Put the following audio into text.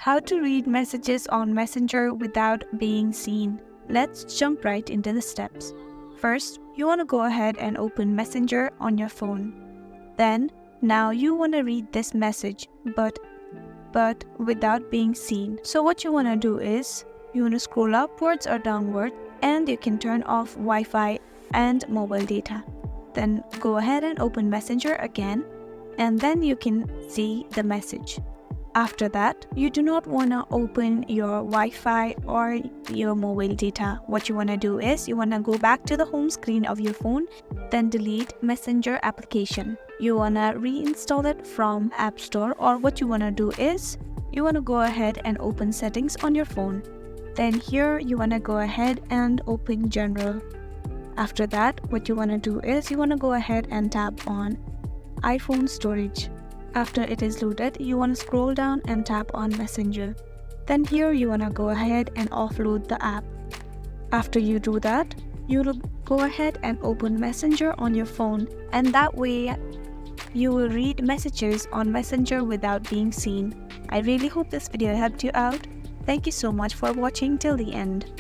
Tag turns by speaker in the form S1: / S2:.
S1: How to read messages on Messenger without being seen. Let's jump right into the steps. First, you want to go ahead and open Messenger on your phone. Then, now you want to read this message, but without being seen. So what you want to do is, you want to scroll upwards or downward, and you can turn off Wi-Fi and mobile data. Then go ahead and open Messenger again, and then you can see the message. After that, you do not want to open your Wi-Fi or your mobile data. What you want to do is, you want to go back to the home screen of your phone, then delete Messenger application. You want to reinstall it from App Store, or what you want to do is, you want to go ahead and open settings on your phone. Then here you want to go ahead and open General. After that, what you want to do is, you want to go ahead and tap on iPhone storage. After it is loaded, you want to scroll down and tap on Messenger. Then here you want to go ahead and offload the app. After you do that, you will go ahead and open Messenger on your phone, and that way you will read messages on Messenger without being seen. I really hope this video helped you out. Thank you so much for watching till the end.